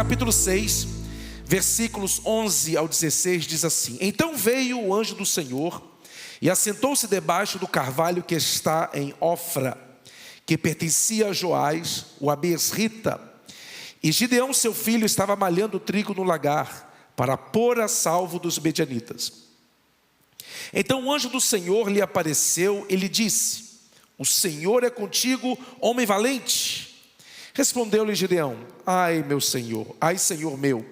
capítulo 6, versículos 11 ao 16 diz assim: Então veio o anjo do Senhor e assentou-se debaixo do carvalho que está em Ofra, que pertencia a Joás, o abiesrita. E Gideão, seu filho, estava malhando trigo no lagar, para pôr a salvo dos medianitas. Então o anjo do Senhor lhe apareceu e lhe disse: O Senhor é contigo, homem valente. Respondeu-lhe Gideão: Ai, meu Senhor, ai, Senhor meu,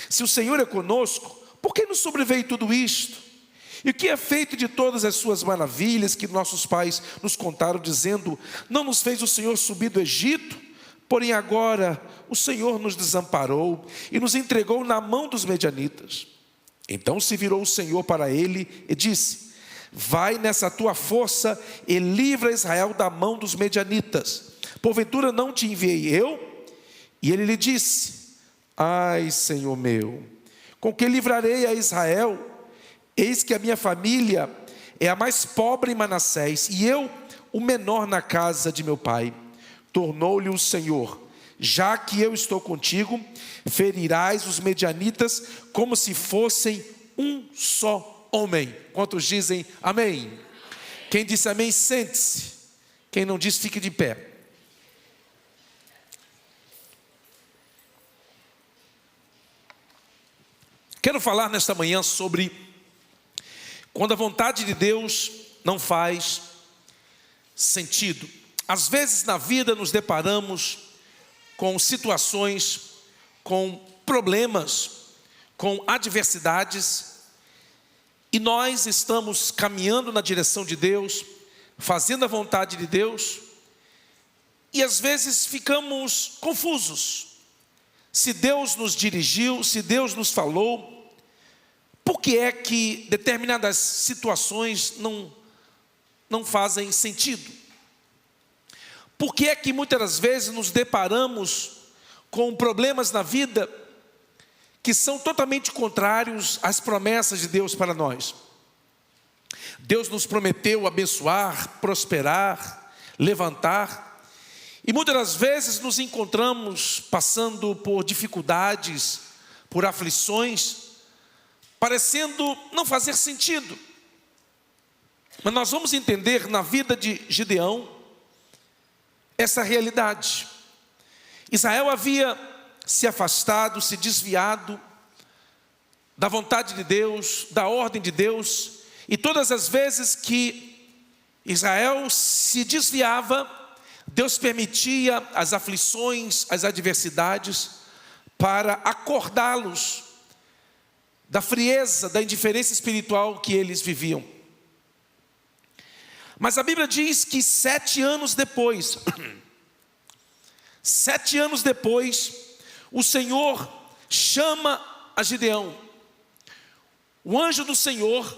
se o Senhor é conosco, por que nos sobreveio tudo isto? E o que é feito de todas as suas maravilhas que nossos pais nos contaram, dizendo: Não nos fez o Senhor subir do Egito? Porém agora o Senhor nos desamparou e nos entregou na mão dos medianitas. Então se virou o Senhor para ele e disse: Vai nessa tua força e livra Israel da mão dos medianitas. Porventura não te enviei eu? E ele lhe disse: Ai, Senhor meu, com que livrarei a Israel? Eis que a minha família é a mais pobre em Manassés, e eu o menor na casa de meu pai. Tornou-lhe o Senhor: Já que eu estou contigo, ferirás os medianitas como se fossem um só homem. Quantos dizem amém? Quem disse amém, sente-se. Quem não disse, fique de pé. Quero falar nesta manhã sobre quando a vontade de Deus não faz sentido. Às vezes na vida nos deparamos com situações, com problemas, com adversidades, e nós estamos caminhando na direção de Deus, fazendo a vontade de Deus, e às vezes ficamos confusos. Se Deus nos dirigiu, se Deus nos falou, por que é que determinadas situações não fazem sentido? Por que é que muitas das vezes nos deparamos com problemas na vida que são totalmente contrários às promessas de Deus para nós? Deus nos prometeu abençoar, prosperar, levantar, e muitas das vezes nos encontramos passando por dificuldades, por aflições, parecendo não fazer sentido. Mas nós vamos entender na vida de Gideão essa realidade. Israel havia se afastado, se desviado da vontade de Deus, da ordem de Deus, e todas as vezes que Israel se desviava, Deus permitia as aflições, as adversidades, para acordá-los da frieza, da indiferença espiritual que eles viviam. Mas a Bíblia diz que 7 anos depois, 7 anos depois, o Senhor chama a Gideão. O anjo do Senhor,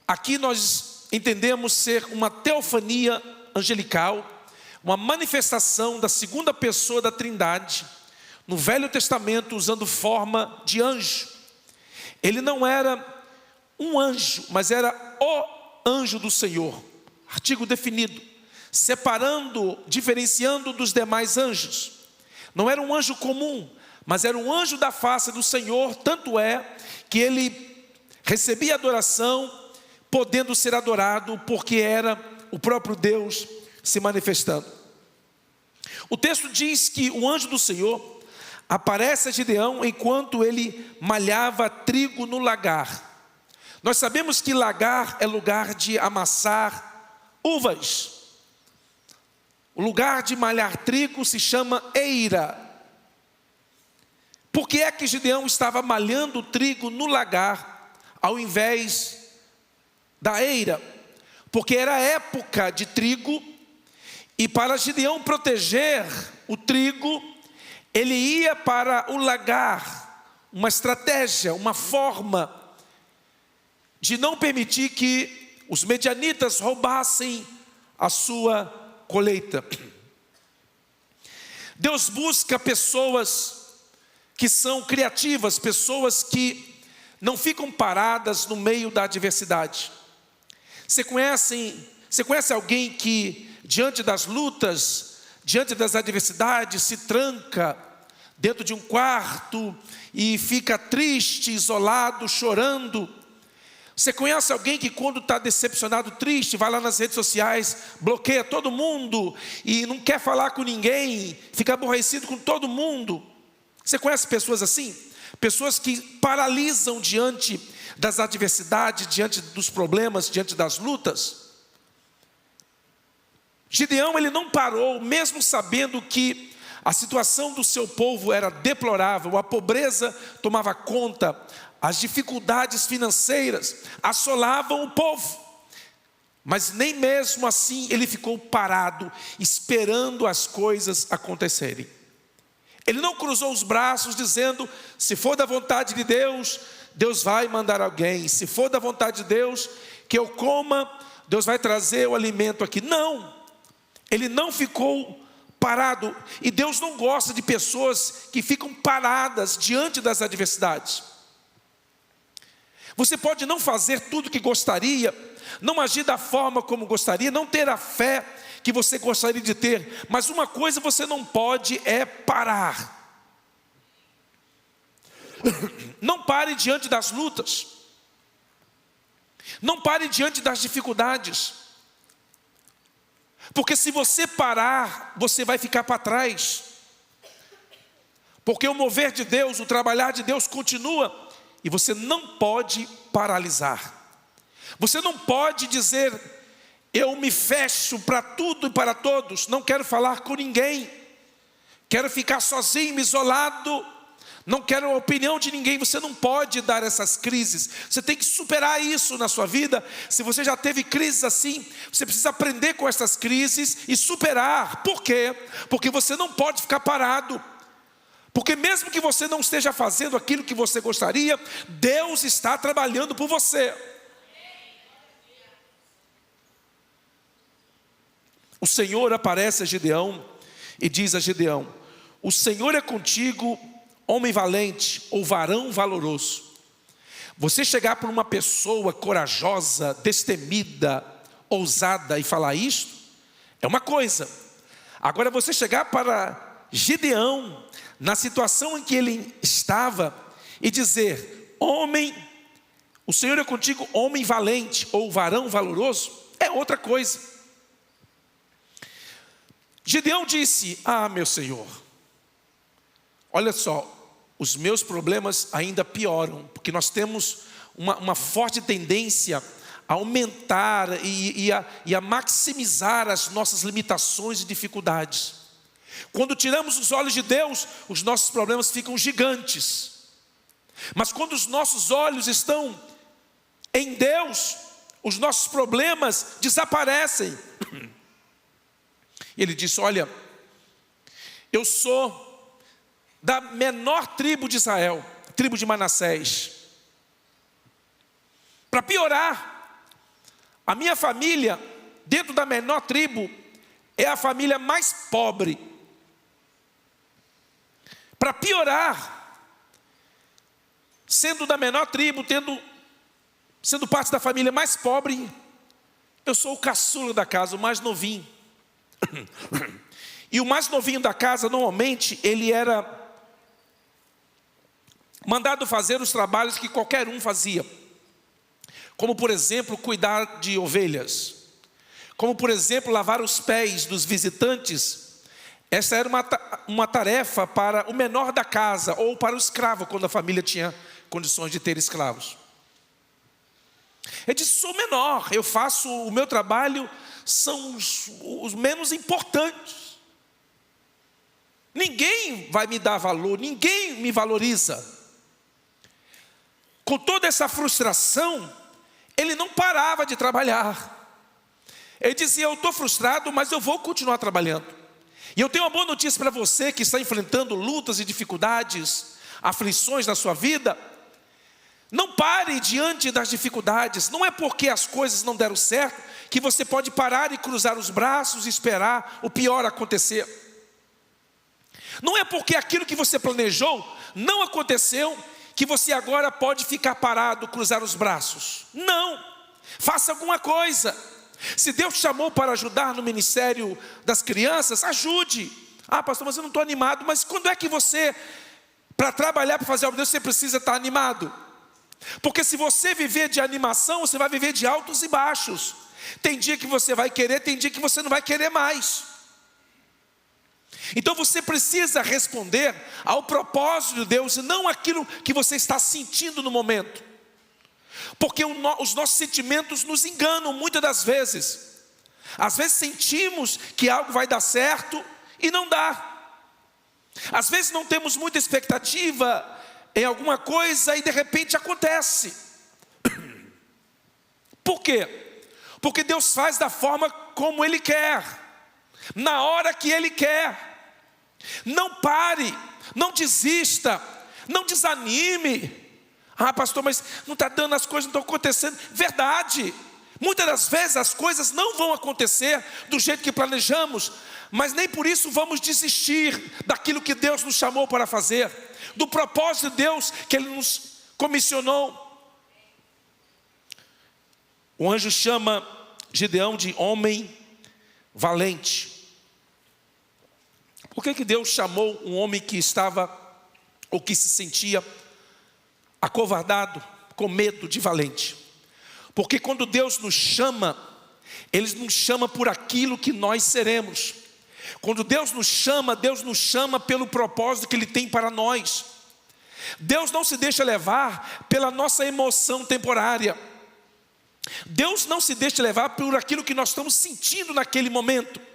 aqui nós entendemos ser uma teofania angelical, uma manifestação da segunda pessoa da Trindade, no Velho Testamento usando forma de anjo. Ele não era um anjo, mas era o anjo do Senhor, artigo definido, separando, diferenciando dos demais anjos. Não era um anjo comum, mas era um anjo da face do Senhor, tanto é que ele recebia adoração, podendo ser adorado, porque era o próprio Deus se manifestando. O texto diz que o anjo do Senhor aparece a Gideão enquanto ele malhava trigo no lagar. Nós sabemos que lagar é lugar de amassar uvas. O lugar de malhar trigo se chama eira. Por que é que Gideão estava malhando trigo no lagar, ao invés da eira? Porque era época de trigo, e para Gideão proteger o trigo, ele ia para o lagar, uma estratégia, uma forma de não permitir que os medianitas roubassem a sua colheita. Deus busca pessoas que são criativas, pessoas que não ficam paradas no meio da adversidade. Você conhece alguém que diante das lutas, diante das adversidades, se tranca dentro de um quarto e fica triste, isolado, chorando. Você conhece alguém que quando está decepcionado, triste, vai lá nas redes sociais, bloqueia todo mundo e não quer falar com ninguém, fica aborrecido com todo mundo? Você conhece pessoas assim? Pessoas que paralisam diante das adversidades, diante dos problemas, diante das lutas. Gideão, ele não parou, mesmo sabendo que a situação do seu povo era deplorável, a pobreza tomava conta, as dificuldades financeiras assolavam o povo. Mas nem mesmo assim ele ficou parado, esperando as coisas acontecerem. Ele não cruzou os braços dizendo: se for da vontade de Deus, Deus vai mandar alguém. Se for da vontade de Deus que eu coma, Deus vai trazer o alimento aqui. Não, ele não ficou parado. E Deus não gosta de pessoas que ficam paradas diante das adversidades. Você pode não fazer tudo o que gostaria, não agir da forma como gostaria, não ter a fé que você gostaria de ter, mas uma coisa você não pode é parar. Não pare diante das lutas, não pare diante das dificuldades, porque se você parar, você vai ficar para trás, porque o mover de Deus, o trabalhar de Deus continua, e você não pode paralisar. Você não pode dizer: eu me fecho para tudo e para todos, não quero falar com ninguém, quero ficar sozinho, isolado, não quero a opinião de ninguém. Você não pode dar essas crises, você tem que superar isso na sua vida. Se você já teve crises assim, você precisa aprender com essas crises e superar. Por quê? Porque você não pode ficar parado. Porque mesmo que você não esteja fazendo aquilo que você gostaria, Deus está trabalhando por você. O Senhor aparece a Gideão e diz a Gideão: o Senhor é contigo, homem valente ou varão valoroso. Você chegar para uma pessoa corajosa, destemida, ousada e falar isto, é uma coisa. Agora você chegar para Gideão, na situação em que ele estava, e dizer: homem, o Senhor é contigo, homem valente ou varão valoroso, é outra coisa. Gideão disse: ah, meu Senhor, olha só, os meus problemas ainda pioram, porque nós temos uma forte tendência a aumentar e a maximizar as nossas limitações e dificuldades. Quando tiramos os olhos de Deus, os nossos problemas ficam gigantes. Mas quando os nossos olhos estão em Deus, os nossos problemas desaparecem. Ele disse: olha, eu sou da menor tribo de Israel, tribo de Manassés. Para piorar, a minha família, dentro da menor tribo, é a família mais pobre. Para piorar, sendo da menor tribo, sendo parte da família mais pobre, eu sou o caçula da casa, o mais novinho. E o mais novinho da casa, normalmente, ele era mandado fazer os trabalhos que qualquer um fazia. Como, por exemplo, cuidar de ovelhas. Como, por exemplo, lavar os pés dos visitantes. Essa era uma tarefa para o menor da casa, ou para o escravo, quando a família tinha condições de ter escravos. Ele disse: sou menor, eu faço o meu trabalho, são os menos importantes. Ninguém vai me dar valor, ninguém me valoriza. Com toda essa frustração, ele não parava de trabalhar. Ele dizia: eu estou frustrado, mas eu vou continuar trabalhando. E eu tenho uma boa notícia para você que está enfrentando lutas e dificuldades, aflições na sua vida. Não pare diante das dificuldades. Não é porque as coisas não deram certo que você pode parar e cruzar os braços e esperar o pior acontecer. Não é porque aquilo que você planejou não aconteceu que você agora pode ficar parado, cruzar os braços. Não, faça alguma coisa. Se Deus te chamou para ajudar no ministério das crianças, ajude. Ah, pastor, mas eu não estou animado. Mas quando é que você, para trabalhar, para fazer a obra de Deus, você precisa estar animado? Porque se você viver de animação, você vai viver de altos e baixos. Tem dia que você vai querer, tem dia que você não vai querer mais. Então você precisa responder ao propósito de Deus e não aquilo que você está sentindo no momento. Porque os nossos sentimentos nos enganam muitas das vezes. Às vezes sentimos que algo vai dar certo e não dá. Às vezes não temos muita expectativa em alguma coisa e de repente acontece. Por quê? Porque Deus faz da forma como Ele quer, na hora que Ele quer. Não pare, não desista, não desanime. Ah, pastor, mas não está dando, as coisas não estão acontecendo. Verdade, muitas das vezes as coisas não vão acontecer do jeito que planejamos, mas nem por isso vamos desistir daquilo que Deus nos chamou para fazer, do propósito de Deus que Ele nos comissionou. O anjo chama Gideão de homem valente. Por que Deus chamou um homem que estava, ou que se sentia acovardado, com medo, de valente? Porque quando Deus nos chama, Ele nos chama por aquilo que nós seremos. Quando Deus nos chama pelo propósito que Ele tem para nós. Deus não se deixa levar pela nossa emoção temporária. Deus não se deixa levar por aquilo que nós estamos sentindo naquele momento.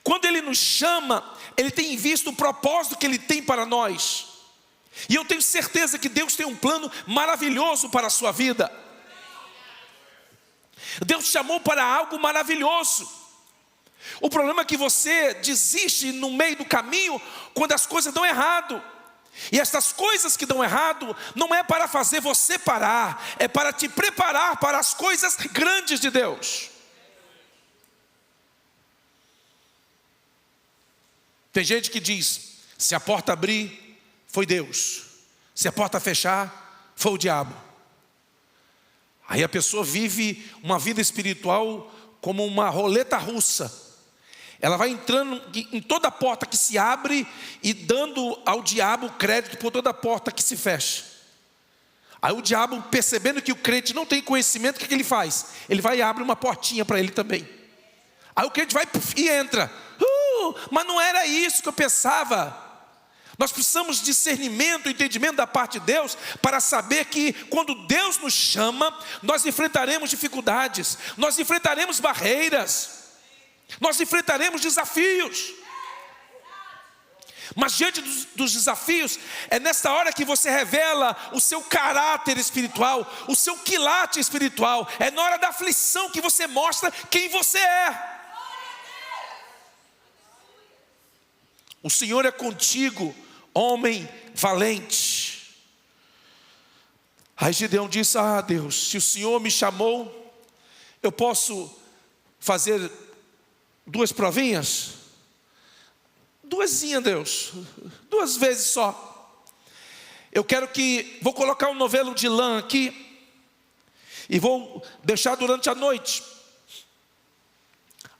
Quando Ele nos chama, Ele tem em vista o propósito que Ele tem para nós. E eu tenho certeza que Deus tem um plano maravilhoso para a sua vida. Deus te chamou para algo maravilhoso. O problema é que você desiste no meio do caminho quando as coisas dão errado. E essas coisas que dão errado não é para fazer você parar, é para te preparar para as coisas grandes de Deus. Tem gente que diz: se a porta abrir, foi Deus. Se a porta fechar, foi o diabo. Aí a pessoa vive uma vida espiritual como uma roleta russa. Ela vai entrando em toda porta que se abre e dando ao diabo crédito por toda porta que se fecha. Aí o diabo, percebendo que o crente não tem conhecimento, o que ele faz? Ele vai e abre uma portinha para ele também. Aí o crente vai e entra. Mas não era isso que eu pensava. Nós precisamos de discernimento, entendimento da parte de Deus, para saber que quando Deus nos chama, nós enfrentaremos dificuldades, nós enfrentaremos barreiras, nós enfrentaremos desafios. Mas diante dos desafios, é nessa hora que você revela o seu caráter espiritual, o seu quilate espiritual. É na hora da aflição que você mostra quem você é. O Senhor é contigo, homem valente. Aí Gideão disse: ah, Deus, se o Senhor me chamou, eu posso fazer 2 provinhas? 2zinhas, Deus, 2 vezes só. Vou colocar um novelo de lã aqui e vou deixar durante a noite.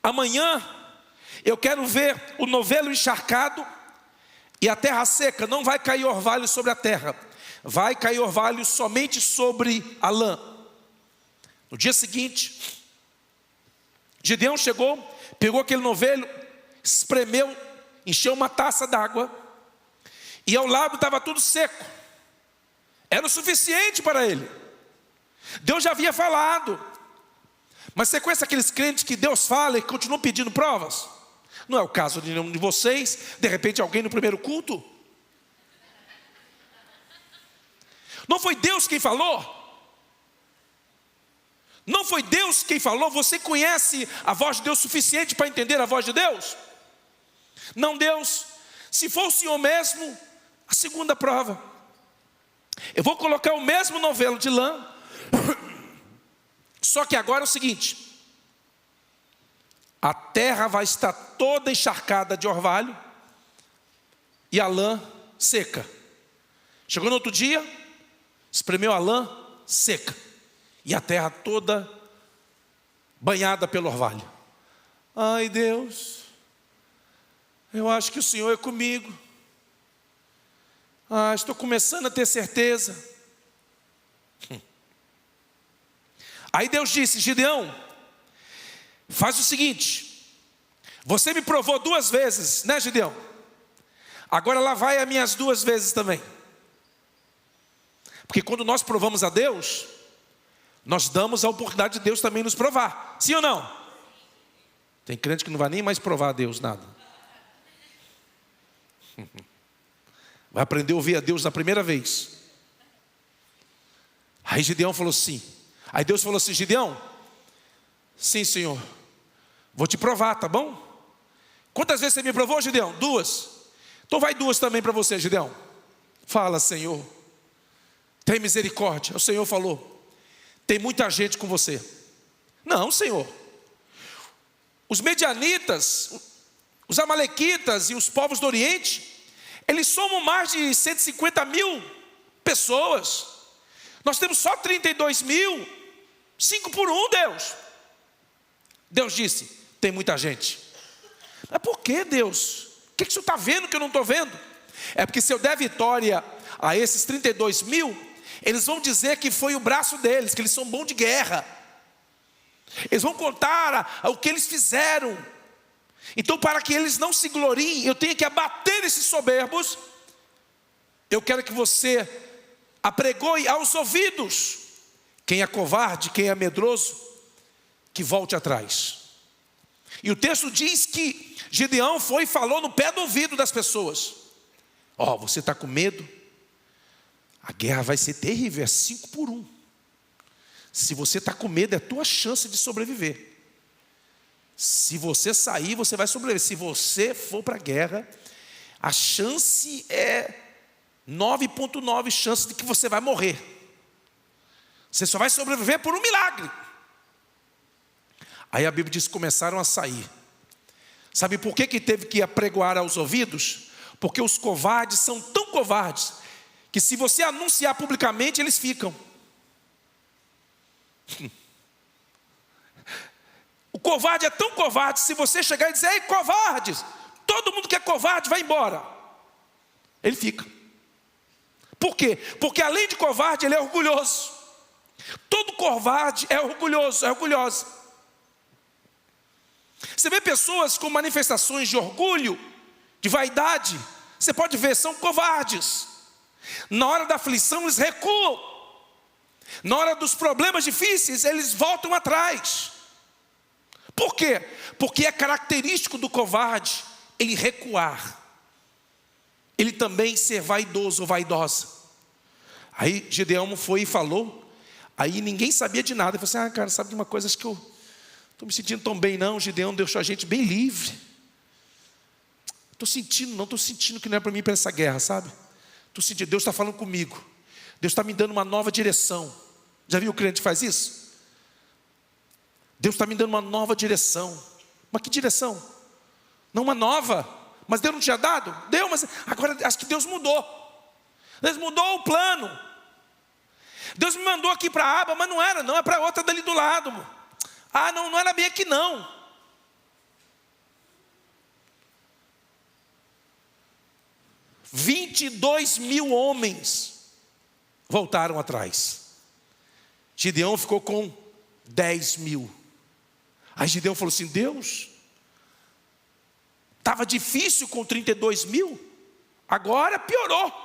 Amanhã eu quero ver o novelo encharcado e a terra seca. Não vai cair orvalho sobre a terra, vai cair orvalho somente sobre a lã. No dia seguinte, Gideão chegou, pegou aquele novelo, espremeu, encheu uma taça d'água, e ao lado estava tudo seco. Era o suficiente para ele. Deus já havia falado. Mas você conhece aqueles crentes que Deus fala e continuam pedindo provas? Não é o caso de nenhum de vocês. De repente alguém no primeiro culto. Não foi Deus quem falou? Não foi Deus quem falou? Você conhece a voz de Deus suficiente para entender a voz de Deus? Não, Deus, se for o Senhor mesmo, a segunda prova. Eu vou colocar o mesmo novelo de lã, só que agora é o seguinte: a terra vai estar toda encharcada de orvalho e a lã seca. Chegou no outro dia, espremeu a lã seca e a terra toda banhada pelo orvalho. Ai, Deus, Eu acho que o Senhor é comigo. Estou começando a ter certeza. Aí Deus disse: Gideão, faz o seguinte, você me provou 2 vezes, né, Gideão? Agora lá vai as minhas 2 vezes também. Porque quando nós provamos a Deus, nós damos a oportunidade de Deus também nos provar. Sim ou não? Tem crente que não vai nem mais provar a Deus nada. Vai aprender a ouvir a Deus na primeira vez. Aí Gideão falou sim. Aí Deus falou assim: Gideão, sim, Senhor, vou te provar, tá bom? Quantas vezes você me provou, Gideão? 2. Então vai 2 também para você, Gideão. Fala, Senhor, tem misericórdia. O Senhor falou: tem muita gente com você. Não, Senhor. Os medianitas, os amalequitas e os povos do Oriente, eles somam mais de 150 mil pessoas. Nós temos só 32 mil, 5 por 1, Deus. Deus disse: tem muita gente. Mas por que, Deus? O que o Senhor está vendo que eu não estou vendo? É porque se eu der vitória a esses 32 mil, eles vão dizer que foi o braço deles, que eles são bons de guerra. Eles vão contar o que eles fizeram. Então, para que eles não se gloriem, eu tenho que abater esses soberbos. Eu quero que você apregoe aos ouvidos: quem é covarde, quem é medroso, que volte atrás. E o texto diz que Gideão foi e falou no pé do ouvido das pessoas: você está com medo? A guerra vai ser terrível, é 5 por 1. Se você está com medo, é a tua chance de sobreviver. Se você sair, você vai sobreviver. Se você for para a guerra, a chance é 9,9 chance de que você vai morrer. Você só vai sobreviver por um milagre. Aí a Bíblia diz que começaram a sair. Sabe por que teve que apregoar aos ouvidos? Porque os covardes são tão covardes que se você anunciar publicamente, eles ficam. O covarde é tão covarde, se você chegar e dizer: ei, covardes, todo mundo que é covarde vai embora, ele fica. Por quê? Porque além de covarde, ele é orgulhoso. Todo covarde é orgulhoso, é orgulhosa. Você vê pessoas com manifestações de orgulho, de vaidade, você pode ver, são covardes. Na hora da aflição eles recuam. Na hora dos problemas difíceis eles voltam atrás. Por quê? Porque é característico do covarde ele recuar, ele também ser vaidoso ou vaidosa. Aí Gideão foi e falou. Aí ninguém sabia de nada. Ele falou assim: cara, sabe de uma coisa? Acho que eu estou me sentindo tão bem não. Gideão deixou a gente bem livre. Estou sentindo que não é para mim ir para essa guerra, sabe? Estou sentindo, Deus está falando comigo. Deus está me dando uma nova direção. Já viu o crente que faz isso? Deus está me dando uma nova direção. Mas que direção? Não uma nova. Mas Deus não tinha dado? Deu, mas agora acho que Deus mudou. Deus mudou o plano. Deus me mandou aqui para a aba, mas não era, não, é para outra dali do lado. Não era bem aqui não. $22 mil homens voltaram atrás. Gideão ficou com 10 mil. Aí Gideão falou assim: Deus, estava difícil com 32 mil, agora piorou.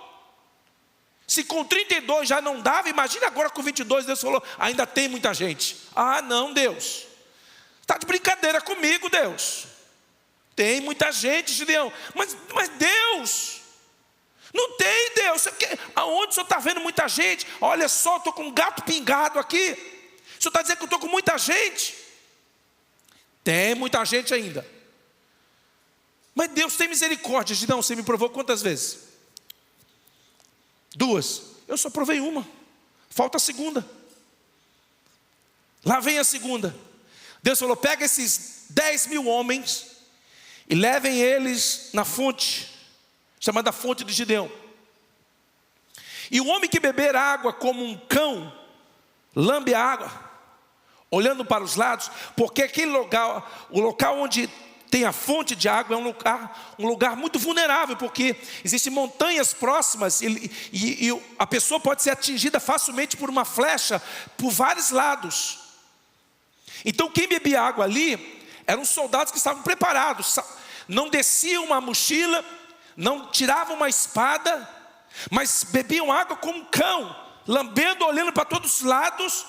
Se com 32 já não dava, imagina agora com 22. Deus falou: ainda tem muita gente. Não, Deus, está de brincadeira comigo, Deus. Tem muita gente, Gideão. Mas Deus, não tem, Deus. Aonde o Senhor está vendo muita gente? Olha só, estou com um gato pingado aqui. O Senhor está dizendo que eu estou com muita gente? Tem muita gente ainda. Mas Deus tem misericórdia. Gideão, você me provou quantas vezes? 2. Eu só provei uma. Falta a segunda. Lá vem a segunda. Deus falou: pega esses 10 mil homens e levem eles na fonte, chamada fonte de Gideão. E o homem que beber água como um cão, lambe a água, olhando para os lados, porque aquele lugar, o local onde tem a fonte de água, é um lugar muito vulnerável, porque existem montanhas próximas e a pessoa pode ser atingida facilmente por uma flecha por vários lados. Então quem bebia água ali eram soldados que estavam preparados, não desciam uma mochila, não tiravam uma espada, mas bebiam água como um cão, lambendo, olhando para todos os lados,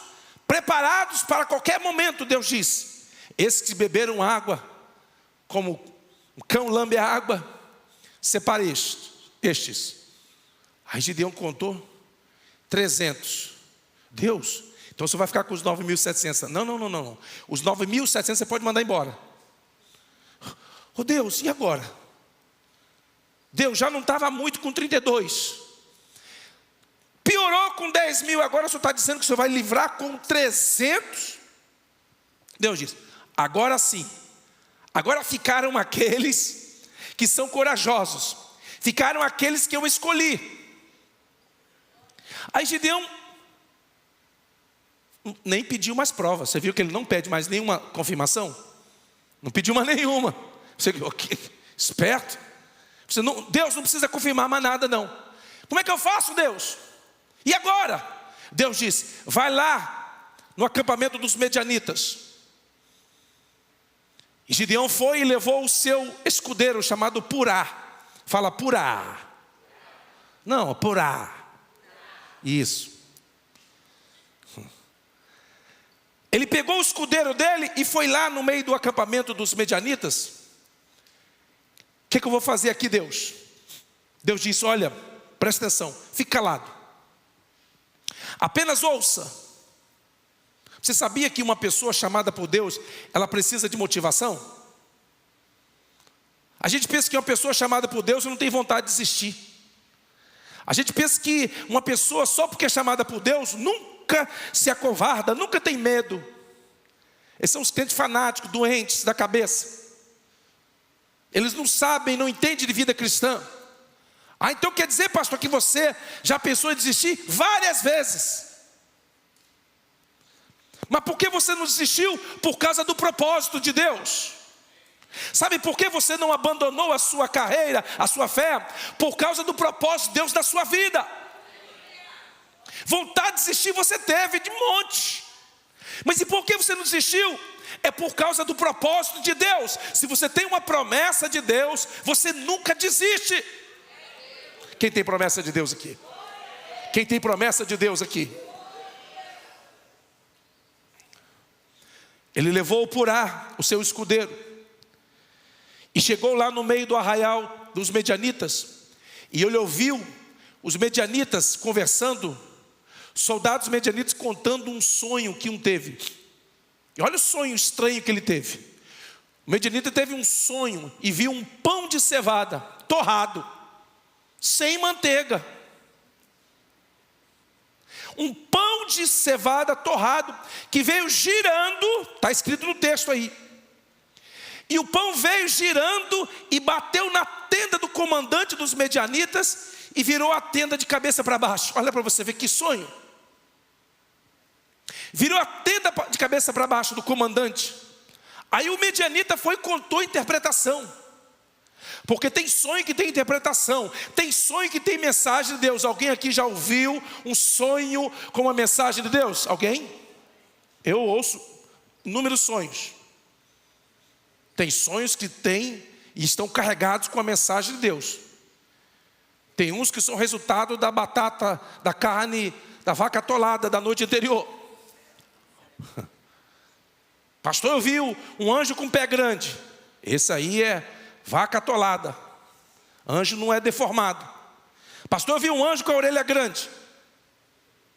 preparados para qualquer momento. Deus diz: esses que beberam água como um cão lambe a água, separe estes. Aí Gideão contou 300. Deus, então você vai ficar com os 9.700. Não. Os 9.700 você pode mandar embora. Oh Deus, e agora? Deus já não estava muito com 32. Piorou com 10.000. Agora o senhor está dizendo que o senhor vai livrar com 300? Deus diz: agora sim. Agora ficaram aqueles que são corajosos. Ficaram aqueles que eu escolhi. Aí Gideão nem pediu mais provas. Você viu que ele não pede mais nenhuma confirmação? Não pediu mais nenhuma. Você, okay, esperto. Você não, Deus não precisa confirmar mais nada não. Como é que eu faço, Deus? E agora? Deus disse: vai lá no acampamento dos Medianitas. E Gideão foi e levou o seu escudeiro chamado Purá. Fala Purá. Não, Purá. Isso. Ele pegou o escudeiro dele e foi lá no meio do acampamento dos Medianitas. O que eu vou fazer aqui, Deus? Deus disse: olha, presta atenção, fique calado. Apenas ouça. Você sabia que uma pessoa chamada por Deus, ela precisa de motivação? A gente pensa que uma pessoa chamada por Deus não tem vontade de desistir. A gente pensa que uma pessoa só porque é chamada por Deus nunca se acovarda, nunca tem medo. Esses são os crentes fanáticos, doentes da cabeça. Eles não sabem, não entendem de vida cristã. Então quer dizer, pastor, que você já pensou em desistir várias vezes. Mas por que você não desistiu? Por causa do propósito de Deus. Sabe por que você não abandonou a sua carreira, a sua fé? Por causa do propósito de Deus na sua vida. Vontade de desistir você teve de monte. Mas e por que você não desistiu? É por causa do propósito de Deus. Se você tem uma promessa de Deus, você nunca desiste. Quem tem promessa de Deus aqui? Quem tem promessa de Deus aqui? Ele levou o Purá, o seu escudeiro, e chegou lá no meio do arraial dos Medianitas, e ele ouviu os Medianitas conversando, soldados medianitas contando um sonho que um teve. E olha o sonho estranho que ele teve. O medianita teve um sonho e viu um pão de cevada torrado, sem manteiga. Um pão de cevada torrado que veio girando, está escrito no texto aí. E o pão veio girando e bateu na tenda do comandante dos medianitas e virou a tenda de cabeça para baixo. Olha para você ver que sonho. Virou a tenda de cabeça para baixo do comandante. Aí o medianita foi e contou a interpretação. Porque tem sonho que tem interpretação, tem sonho que tem mensagem de Deus. Alguém aqui já ouviu um sonho com uma mensagem de Deus? Alguém? Eu ouço inúmeros sonhos. Tem sonhos que têm e estão carregados com a mensagem de Deus. Tem uns que são resultado da batata, da carne, da vaca atolada da noite anterior. Pastor, eu vi um anjo com pé grande. Esse aí é vaca atolada. Anjo não é deformado. Pastor, eu vi um anjo com a orelha grande.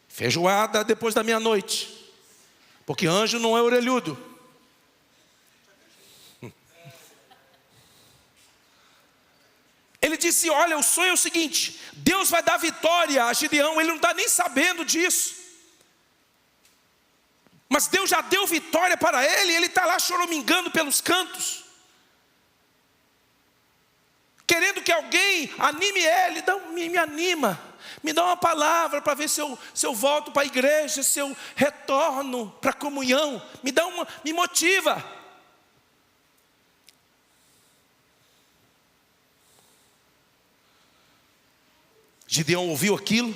Feijoada depois da meia-noite. Porque anjo não é orelhudo. Ele disse, olha, o sonho é o seguinte: Deus vai dar vitória a Gideão. Ele não está nem sabendo disso. Mas Deus já deu vitória para ele. Ele está lá choramingando pelos cantos, querendo que alguém anime ele. Me anima, me dá uma palavra para ver se eu volto para a igreja, se eu retorno para a comunhão. Me motiva. Gideão ouviu aquilo,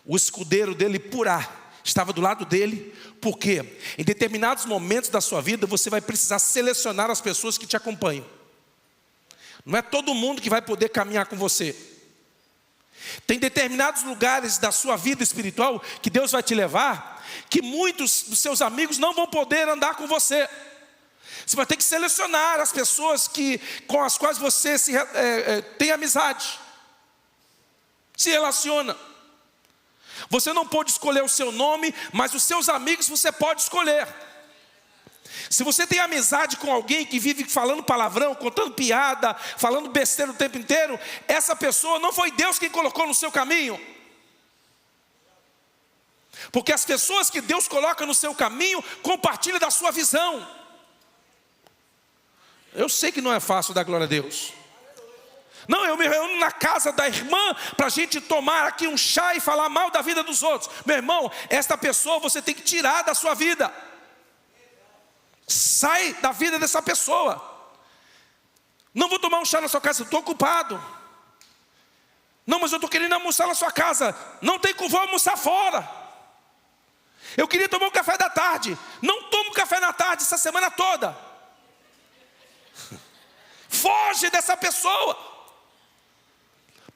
o escudeiro dele, Purá, estava do lado dele, porque em determinados momentos da sua vida você vai precisar selecionar as pessoas que te acompanham. Não é todo mundo que vai poder caminhar com você. Tem determinados lugares da sua vida espiritual que Deus vai te levar, que muitos dos seus amigos não vão poder andar com você. Você vai ter que selecionar as pessoas com as quais você tem amizade, se relaciona. Você não pode escolher o seu nome, mas os seus amigos você pode escolher. Se você tem amizade com alguém que vive falando palavrão, contando piada, falando besteira o tempo inteiro, essa pessoa não foi Deus quem colocou no seu caminho. Porque as pessoas que Deus coloca no seu caminho compartilham da sua visão. Eu sei que não é fácil dar glória a Deus. Não, eu me reúno na casa da irmã para a gente tomar aqui um chá e falar mal da vida dos outros. Meu irmão, esta pessoa você tem que tirar da sua vida. Sai da vida dessa pessoa. Não vou tomar um chá na sua casa, estou ocupado. Não, mas eu estou querendo almoçar na sua casa. Não tem como, vou almoçar fora. Eu queria tomar um café da tarde. Não tomo café na tarde essa semana toda. Foge dessa pessoa.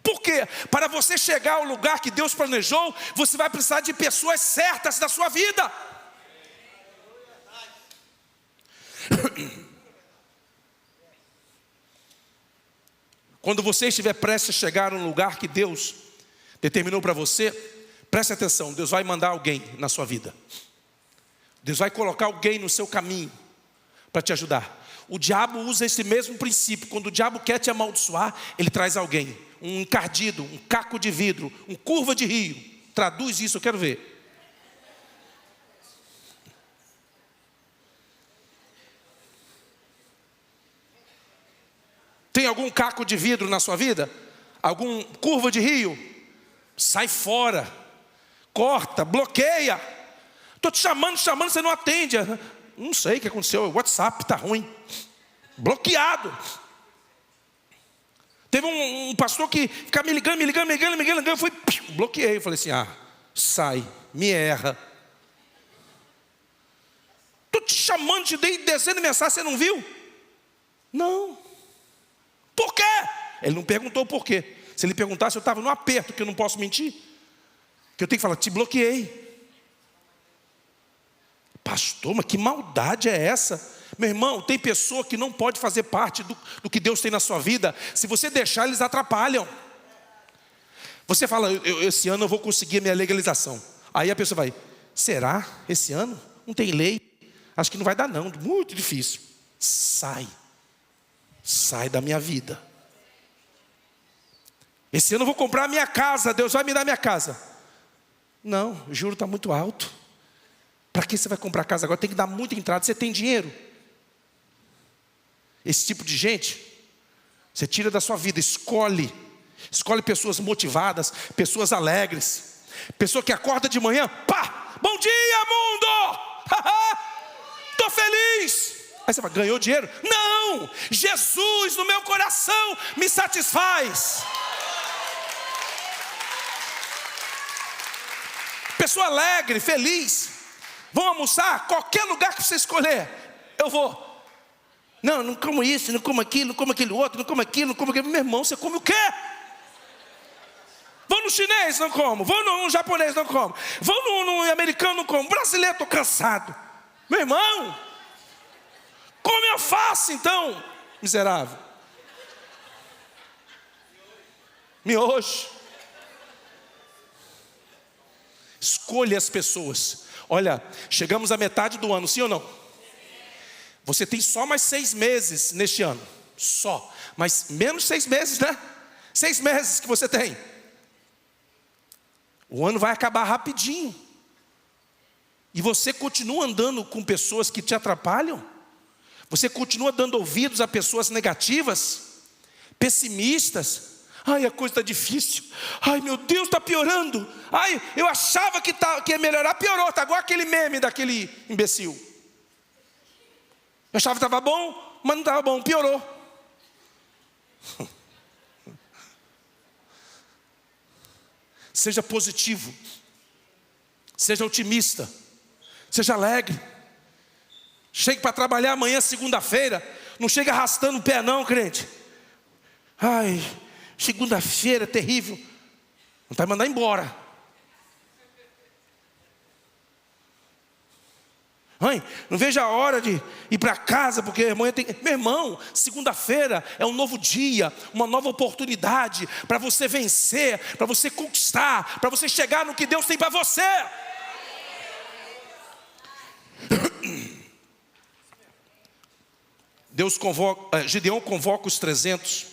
Por quê? Para você chegar ao lugar que Deus planejou, você vai precisar de pessoas certas da sua vida. Quando você estiver prestes a chegar a um lugar que Deus determinou para você, preste atenção, Deus vai mandar alguém na sua vida. Deus vai colocar alguém no seu caminho para te ajudar. O diabo usa esse mesmo princípio. Quando o diabo quer te amaldiçoar, ele traz alguém. Um encardido, um caco de vidro, um curva de rio. Traduz isso, eu quero ver. Tem algum caco de vidro na sua vida? Algum curva de rio? Sai fora. Corta, bloqueia. Estou te chamando, você não atende. Não sei o que aconteceu, o WhatsApp está ruim. Bloqueado. Teve um pastor que ficava me ligando, eu fui, bloqueei. Eu falei assim, sai, me erra. Estou te chamando, te dei dezenas de mensagens, você não viu? Não. Por quê? Ele não perguntou por quê. Se ele perguntasse, eu estava no aperto, que eu não posso mentir. Que eu tenho que falar, te bloqueei. Pastor, mas que maldade é essa? Meu irmão, tem pessoa que não pode fazer parte do que Deus tem na sua vida. Se você deixar, eles atrapalham. Você fala, esse ano eu vou conseguir a minha legalização. Aí a pessoa vai, será? Esse ano? Não tem lei? Acho que não vai dar não, muito difícil. Sai da minha vida. Esse ano eu vou comprar a minha casa, Deus vai me dar minha casa. Não, o juro está muito alto. Para que você vai comprar casa agora? Tem que dar muita entrada, você tem dinheiro? Esse tipo de gente, você tira da sua vida, escolhe pessoas motivadas, pessoas alegres, pessoa que acorda de manhã, bom dia mundo, estou feliz. Aí você fala, ganhou dinheiro? Não, Jesus no meu coração me satisfaz. Pessoa alegre, feliz. Vão almoçar, qualquer lugar que você escolher, eu vou. Não como isso, não como aquilo, não como aquele outro, não como aquilo, não como aquilo. Meu irmão, você come o quê? Vou no chinês, não como. Vou no japonês, não como. Vou no americano, não como. Brasileiro, estou cansado. Meu irmão, come alface então, miserável. Miojo. Escolha as pessoas. Olha, chegamos à metade do ano, sim ou não? Você tem só mais 6 meses neste ano. Só. Mas menos 6 meses, né? 6 meses que você tem. O ano vai acabar rapidinho. E você continua andando com pessoas que te atrapalham? Você continua dando ouvidos a pessoas negativas? Pessimistas? Ai, a coisa está difícil. Ai, meu Deus, está piorando. Ai, eu achava que ia melhorar, piorou. Está igual aquele meme daquele imbecil. Eu achava que estava bom, mas não estava bom, piorou. Seja positivo, seja otimista, seja alegre. Chegue para trabalhar amanhã, segunda-feira. Não chega arrastando o pé não, crente. Ai, segunda-feira é terrível. Não vai mandar embora. Ai, não vejo a hora de ir para casa, porque amanhã tem... Meu irmão, segunda-feira é um novo dia, uma nova oportunidade para você vencer, para você conquistar, para você chegar no que Deus tem para você. Gideão convoca os 300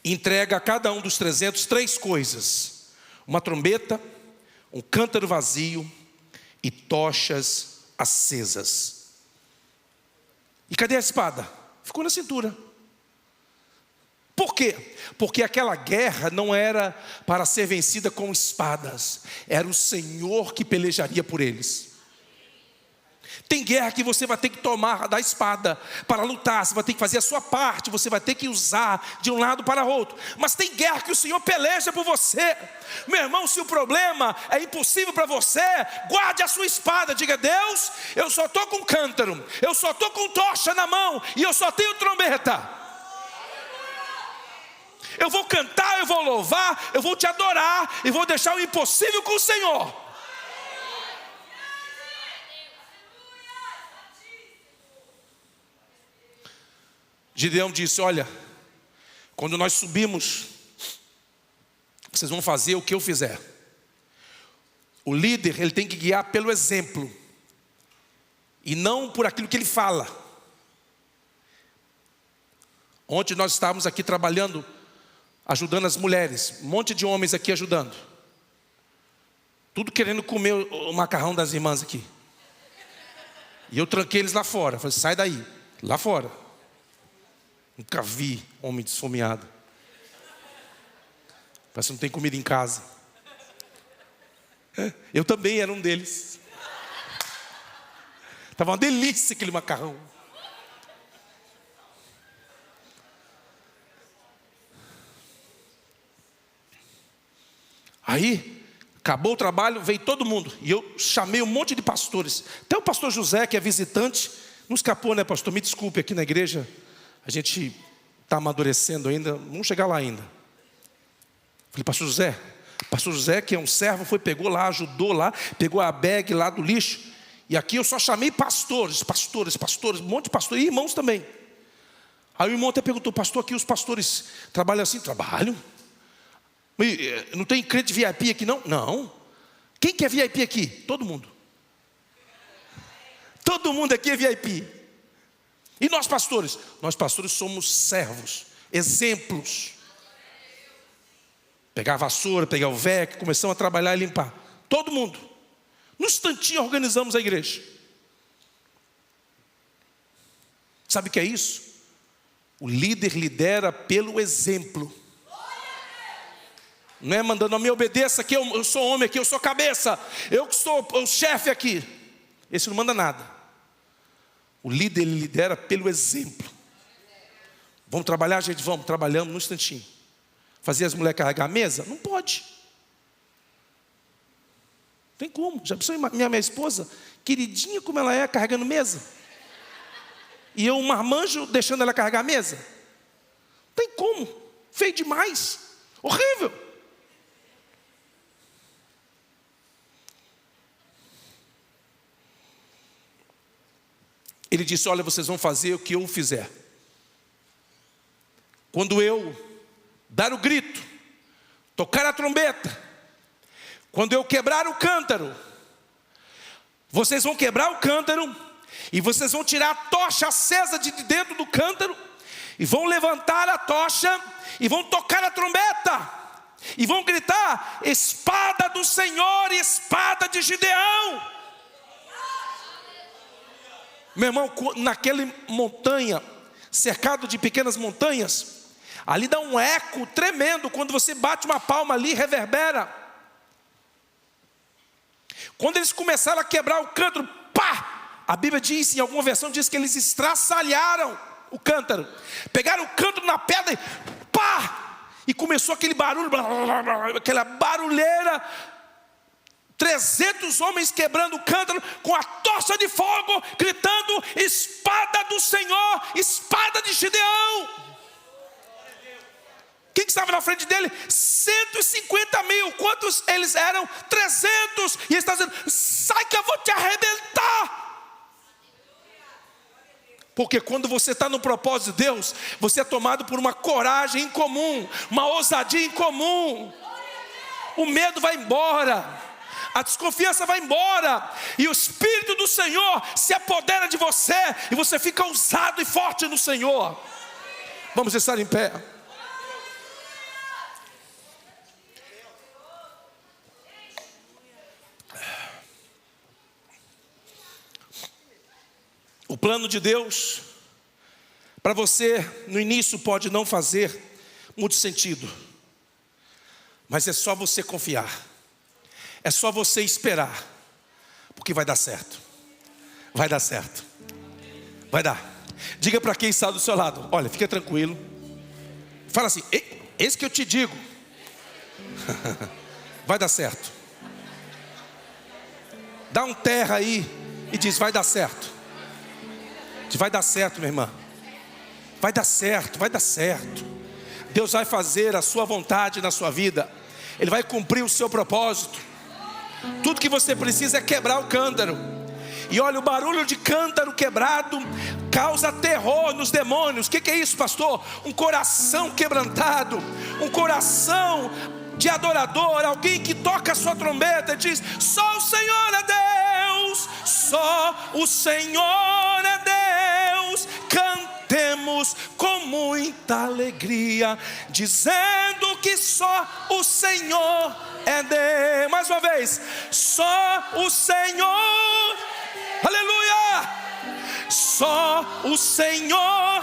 e entrega a cada um dos 300 3 coisas: uma trombeta, um cântaro vazio e tochas acesas. E cadê a espada? Ficou na cintura. Por quê? Porque aquela guerra não era para ser vencida com espadas, era o Senhor que pelejaria por eles. Tem guerra que você vai ter que tomar da espada para lutar, você vai ter que fazer a sua parte, você vai ter que usar de um lado para outro. Mas tem guerra que o Senhor peleja por você. Meu irmão, se o problema é impossível para você, guarde a sua espada, diga: Deus, eu só estou com cântaro, eu só estou com tocha na mão e eu só tenho trombeta. Eu vou cantar, eu vou louvar, eu vou te adorar e vou deixar o impossível com o Senhor. Gideão disse: olha, quando nós subimos, vocês vão fazer o que eu fizer. O líder, ele tem que guiar pelo exemplo e não por aquilo que ele fala. Ontem nós estávamos aqui trabalhando, ajudando as mulheres, um monte de homens aqui ajudando, tudo querendo comer o macarrão das irmãs aqui. E eu tranquei eles lá fora, falei: sai daí, lá fora. Nunca vi homem desfomeado. Parece que não tem comida em casa. Eu também era um deles. Estava uma delícia aquele macarrão. Aí, acabou o trabalho, veio todo mundo. E eu chamei um monte de pastores. Até o pastor José, que é visitante, não escapou, né, pastor? Me desculpe, aqui na igreja a gente está amadurecendo ainda, vamos chegar lá ainda. Falei: pastor José, que é um servo, pegou lá, ajudou lá, pegou a bag lá do lixo. E aqui eu só chamei pastores, um monte de pastores e irmãos também. Aí o irmão até perguntou: pastor, aqui os pastores trabalham assim? Trabalham. Não tem crente VIP aqui não? Não. Quem que é VIP aqui? Todo mundo. Todo mundo aqui é VIP. E nós pastores? Nós pastores somos servos, exemplos. Pegar a vassoura, pegar o VEC, começamos a trabalhar e limpar. Todo mundo. No instantinho organizamos a igreja. Sabe o que é isso? O líder lidera pelo exemplo. Não é mandando: me obedeça aqui, eu sou homem aqui, eu sou cabeça, eu que sou o chefe aqui. Esse não manda nada. O líder, ele lidera pelo exemplo. Vamos trabalhar, gente? Vamos, trabalhamos num instantinho. Fazer as mulheres carregar a mesa? Não pode. Não tem como. Já pensou em minha esposa, queridinha como ela é, carregando mesa? E eu, um marmanjo, deixando ela carregar a mesa? Não tem como. Feio demais. Horrível. Ele disse: olha, vocês vão fazer o que eu fizer. Quando eu dar o grito, tocar a trombeta, quando eu quebrar o cântaro, vocês vão quebrar o cântaro e vocês vão tirar a tocha acesa de dentro do cântaro e vão levantar a tocha e vão tocar a trombeta e vão gritar: espada do Senhor e espada de Gideão. Meu irmão, naquele montanha, cercado de pequenas montanhas, ali dá um eco tremendo. Quando você bate uma palma ali, reverbera. Quando eles começaram a quebrar o cântaro, pá! A Bíblia diz, em alguma versão diz que eles estraçalharam o cântaro. Pegaram o cântaro na pedra e pá! e começou aquele barulho, aquela barulheira, 300 homens quebrando o cântaro, com a tocha de fogo, gritando: espada do Senhor, espada de Gideão. Quem que estava na frente dele? 150 mil. Quantos eles eram? 300. E ele está dizendo: sai que eu vou te arrebentar. Porque quando você está no propósito de Deus, você é tomado por uma coragem incomum, uma ousadia incomum. O medo vai embora, a desconfiança vai embora, e o Espírito do Senhor se apodera de você, e você fica ousado e forte no Senhor. Vamos estar em pé. O plano de Deus para você no início pode não fazer muito sentido, mas é só você confiar, é só você esperar, porque vai dar certo. Vai dar certo. Vai dar. Diga para quem está do seu lado: olha, fica tranquilo. Fala assim: esse que eu te digo. Vai dar certo. Dá um terra aí e diz: vai dar certo. Vai dar certo, minha irmã. Vai dar certo, vai dar certo. Deus vai fazer a sua vontade na sua vida. Ele vai cumprir o seu propósito. Tudo que você precisa é quebrar o cântaro. E olha, o barulho de cântaro quebrado causa terror nos demônios. O que é isso, pastor? Um coração quebrantado, um coração de adorador, alguém que toca a sua trombeta e diz: só o Senhor é Deus, só o Senhor é Deus. Cantemos com muita alegria, dizendo que só o Senhor é Deus. Mais uma vez: só o Senhor, aleluia, só o Senhor.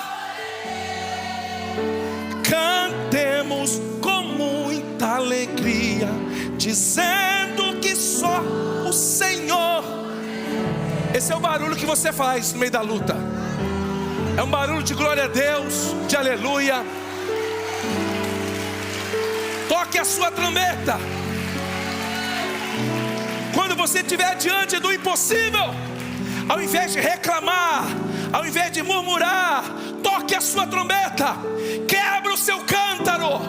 Cantemos com muita alegria, dizendo que só o Senhor. Esse é o barulho que você faz no meio da luta. É um barulho de glória a Deus, de aleluia. Toque a sua trombeta. Quando você estiver diante do impossível, ao invés de reclamar, ao invés de murmurar, toque a sua trombeta. Quebra o seu cântaro,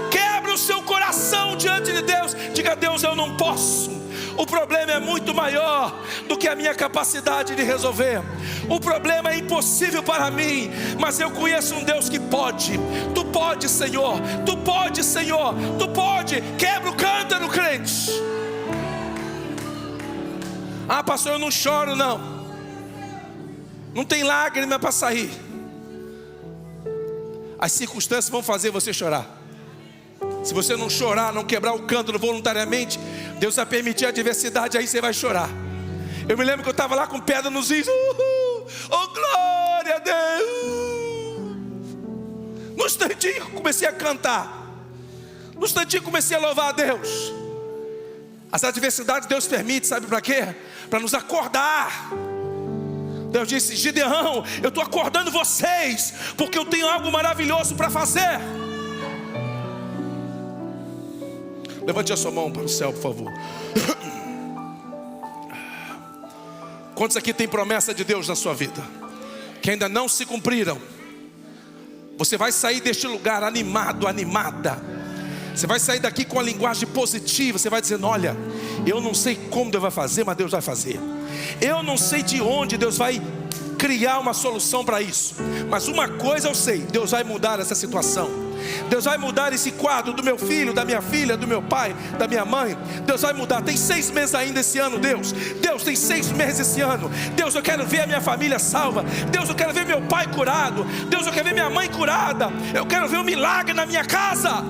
quebra o seu coração diante de Deus. Diga: Deus, eu não posso. O problema é muito maior do que a minha capacidade de resolver. O problema é impossível para mim, mas eu conheço um Deus que pode. Tu pode, Senhor. Tu pode, Senhor. Tu pode. Quebra o cântaro, crente. Ah, pastor, eu não choro não. Não tem lágrima para sair. As circunstâncias vão fazer você chorar. Se você não chorar, não quebrar o cântaro voluntariamente, Deus vai permitir a adversidade, aí você vai chorar. Eu me lembro que eu estava lá com pedra nos rins. Oh, glória a Deus. No instantinho comecei a cantar. No instantinho comecei a louvar a Deus. As adversidades Deus permite, sabe para quê? Para nos acordar. Deus disse: Gideão, eu estou acordando vocês, porque eu tenho algo maravilhoso para fazer. Levante a sua mão para o céu, por favor. Quantos aqui tem promessa de Deus na sua vida que ainda não se cumpriram? Você vai sair deste lugar animado, animada. Você vai sair daqui com a linguagem positiva. Você vai dizendo: olha, eu não sei como Deus vai fazer, mas Deus vai fazer. Eu não sei de onde Deus vai criar uma solução para isso, mas uma coisa eu sei: Deus vai mudar essa situação. Deus vai mudar esse quadro do meu filho, da minha filha, do meu pai, da minha mãe. Deus vai mudar. Tem 6 meses ainda esse ano, Deus tem 6 meses esse ano. Deus, eu quero ver a minha família salva. Deus, eu quero ver meu pai curado. Deus, eu quero ver minha mãe curada. Eu quero ver um milagre na minha casa.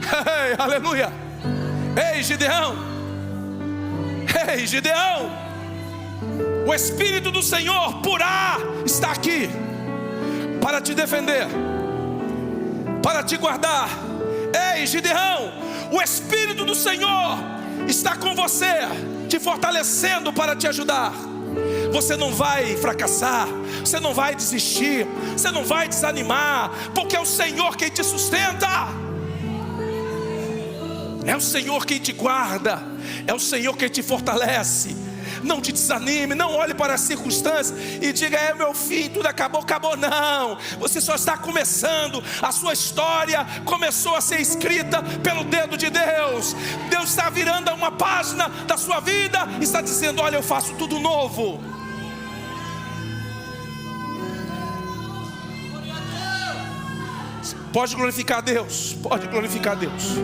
Ei, aleluia. Ei, Gideão. Ei, Gideão. O Espírito do Senhor por ar está aqui para te defender, para te guardar. Ei, Gideão, o Espírito do Senhor está com você, te fortalecendo para te ajudar. você não vai fracassar, você não vai desistir, você não vai desanimar, porque é o Senhor quem te sustenta, é o Senhor quem te guarda, é o Senhor quem te fortalece. Não te desanime, não olhe para as circunstâncias e diga: é meu fim, tudo acabou. Acabou não, você só está começando. A sua história começou a ser escrita pelo dedo de Deus. Deus está virando uma página da sua vida e está dizendo: olha, eu faço tudo novo. Pode glorificar a Deus, pode glorificar a Deus.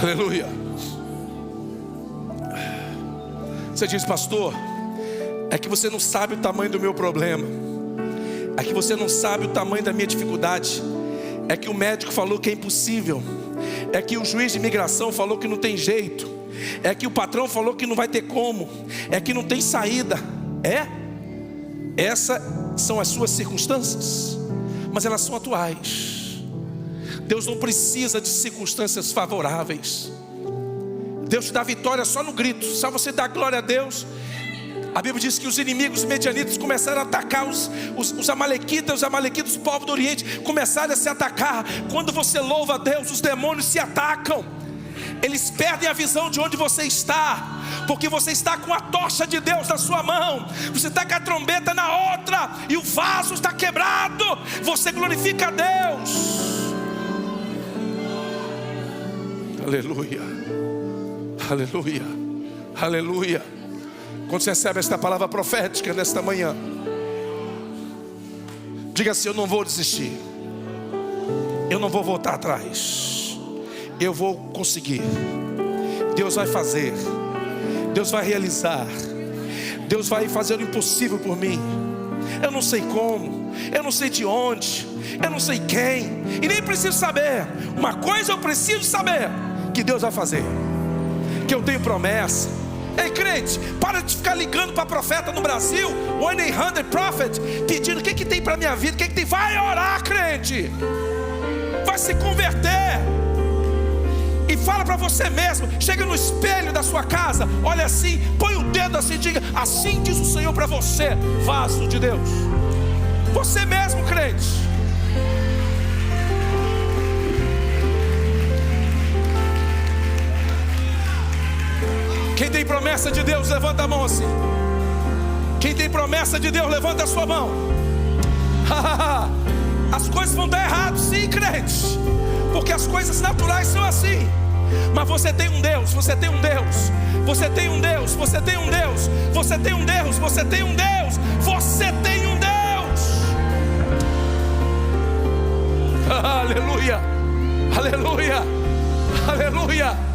Aleluia. Você diz: pastor, é que você não sabe o tamanho do meu problema, é que você não sabe o tamanho da minha dificuldade, é que o médico falou que é impossível, é que o juiz de imigração falou que não tem jeito, é que o patrão falou que não vai ter como, é que não tem saída. Essas são as suas circunstâncias, mas elas são atuais. Deus não precisa de circunstâncias favoráveis. Deus te dá vitória só no grito, só você dá glória a Deus. A Bíblia diz que os inimigos medianitas começaram a atacar os amalequitas, o povo do Oriente começaram a se atacar. Quando você louva a Deus, os demônios se atacam. Eles perdem a visão de onde você está, porque você está com a tocha de Deus na sua mão, você está com a trombeta na outra, e o vaso está quebrado. Você glorifica a Deus. Aleluia, aleluia, aleluia. Quando você recebe esta palavra profética nesta manhã, diga assim: eu não vou desistir, eu não vou voltar atrás, eu vou conseguir. Deus vai fazer, Deus vai realizar, Deus vai fazer o impossível por mim. Eu não sei como, eu não sei de onde, eu não sei quem, e nem preciso saber. Uma coisa eu preciso saber: que Deus vai fazer, que eu tenho promessa. Ei, crente, para de ficar ligando para profeta no Brasil, 1-800 Prophet, pedindo: o que tem para minha vida, o que tem? Vai orar, crente, vai se converter. E fala para você mesmo, chega no espelho da sua casa, olha assim, põe o dedo assim e diga: assim diz o Senhor para você, vaso de Deus. Você mesmo, crente. Quem tem promessa de Deus, levanta a mão assim. Quem tem promessa de Deus, levanta a sua mão. As coisas vão dar errado, sim, crente, porque as coisas naturais são assim. Mas você tem um Deus, você tem um Deus, você tem um Deus, você tem um Deus, você tem um Deus, você tem um Deus, você tem um Deus. Aleluia, aleluia, aleluia.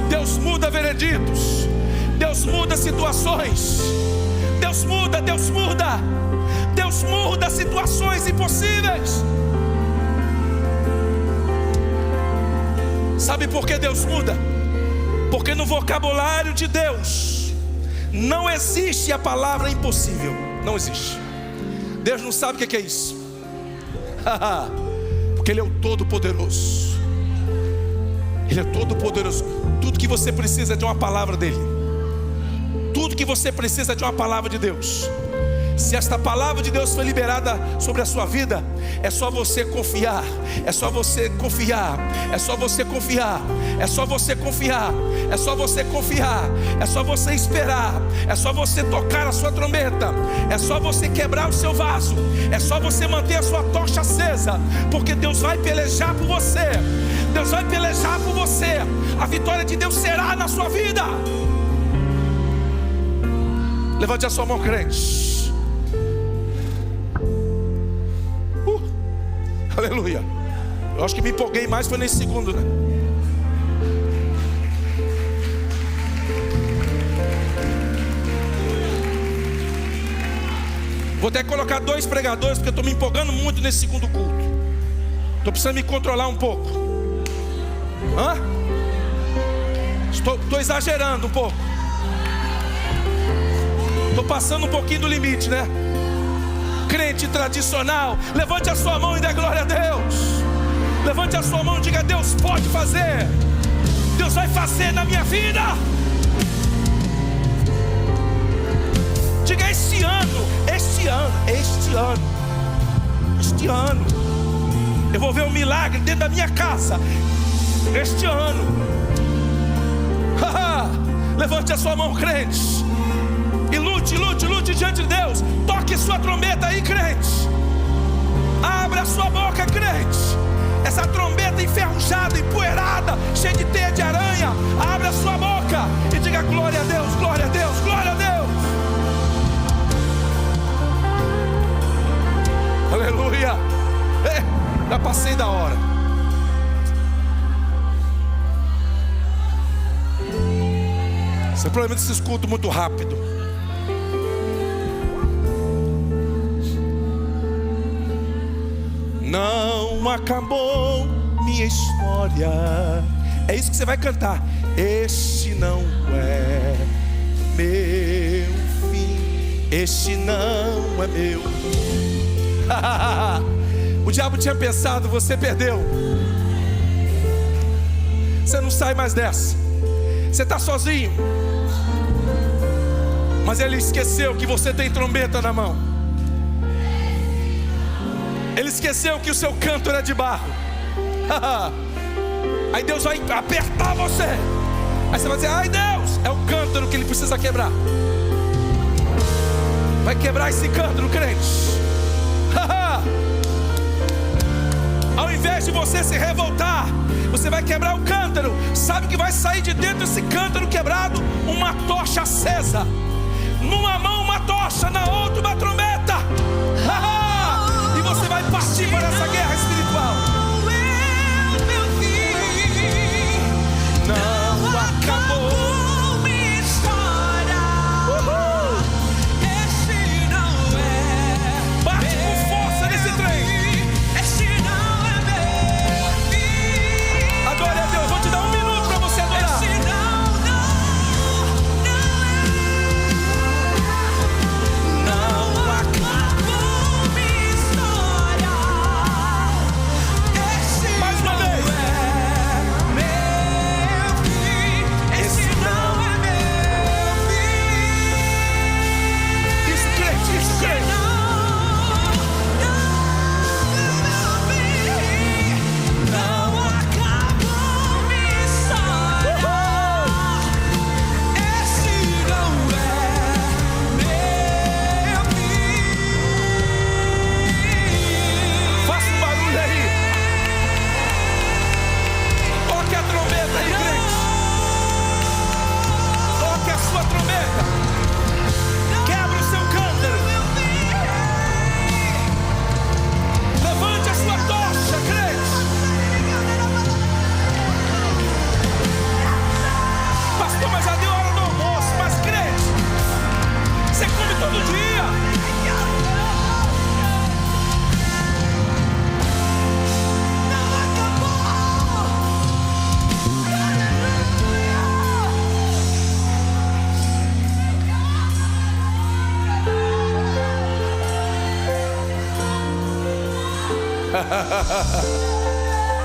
Deus muda vereditos, Deus muda situações, Deus muda, Deus muda, Deus muda situações impossíveis. Sabe por que Deus muda? Porque no vocabulário de Deus não existe a palavra impossível. Não existe. Deus não sabe o que é isso. Porque Ele é o Todo-Poderoso. Ele é Todo-Poderoso. Tudo que você precisa é de uma palavra dEle. Tudo que você precisa é de uma palavra de Deus. Se esta palavra de Deus foi liberada sobre a sua vida, é só você confiar, é só você confiar, é só você confiar, é só você confiar, é só você confiar, é só você esperar, é só você tocar a sua trombeta, é só você quebrar o seu vaso, é só você manter a sua tocha acesa, porque Deus vai pelejar por você, Deus vai pelejar por você. A vitória de Deus será na sua vida. Levante a sua mão, crente. Aleluia. Eu acho que me empolguei mais foi nesse segundo, né? Vou até colocar 2 pregadores, porque eu estou me empolgando muito nesse segundo culto. Estou precisando me controlar um pouco. Estou exagerando um pouco. Estou passando um pouquinho do limite, né? Crente tradicional, levante a sua mão e dê glória a Deus. Levante a sua mão e diga: Deus pode fazer. Deus vai fazer na minha vida. Diga: este ano, eu vou ver um milagre dentro da minha casa. Este ano. Levante a sua mão, crente, e lute diante de Deus. Toque sua trombeta aí, crente. Abra sua boca, crente. Essa trombeta enferrujada, empoeirada, cheia de teia de aranha. Abra a sua boca e diga: glória a Deus, glória a Deus, glória a Deus. Aleluia. Já passei da hora. Esse é o problema desse escuto muito rápido. Não acabou minha história. É isso que você vai cantar. Este não é meu fim. Este não é meu. O diabo tinha pensado: você perdeu. Você não sai mais dessa. Você está sozinho. Mas ele esqueceu que você tem trombeta na mão. Ele esqueceu que o seu canto era de barro. Aí Deus vai apertar você. Aí você vai dizer: ai Deus, é o cântaro que ele precisa quebrar. Vai quebrar esse cântaro, crente. Ao invés de você se revoltar, você vai quebrar o cântaro. Sabe que vai sair de dentro desse cântaro quebrado uma tocha acesa. Numa mão uma tocha, na outra uma trombeta. E você vai partir para essa guerra espiritual. Não acabou minha história. Este não é. Bate com força nesse trem. Este não é meu fim. Adore a Deus. Vou te dar 1 minuto para você adorar. Este não acabou minha história. Este mais uma vez.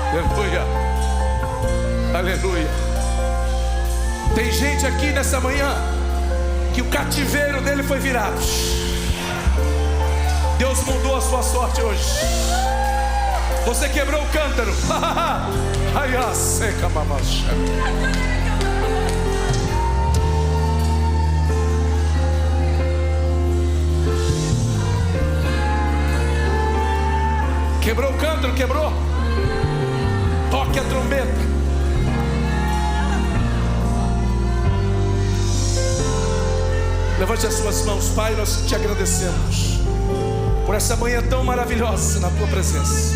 Aleluia. Aleluia. Tem gente aqui nessa manhã que o cativeiro dele foi virado. Deus mudou a sua sorte hoje. Você quebrou o cântaro. Ai, a seca, mamacha. Quebrou o cântaro, quebrou. Toque a trombeta. Levante as suas mãos, Pai, nós te agradecemos por essa manhã tão maravilhosa na tua presença.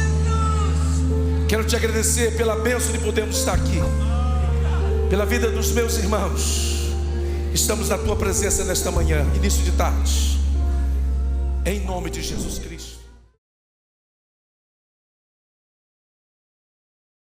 Quero te agradecer pela bênção de podermos estar aqui, pela vida dos meus irmãos. Estamos na tua presença nesta manhã, início de tarde, em nome de Jesus Cristo.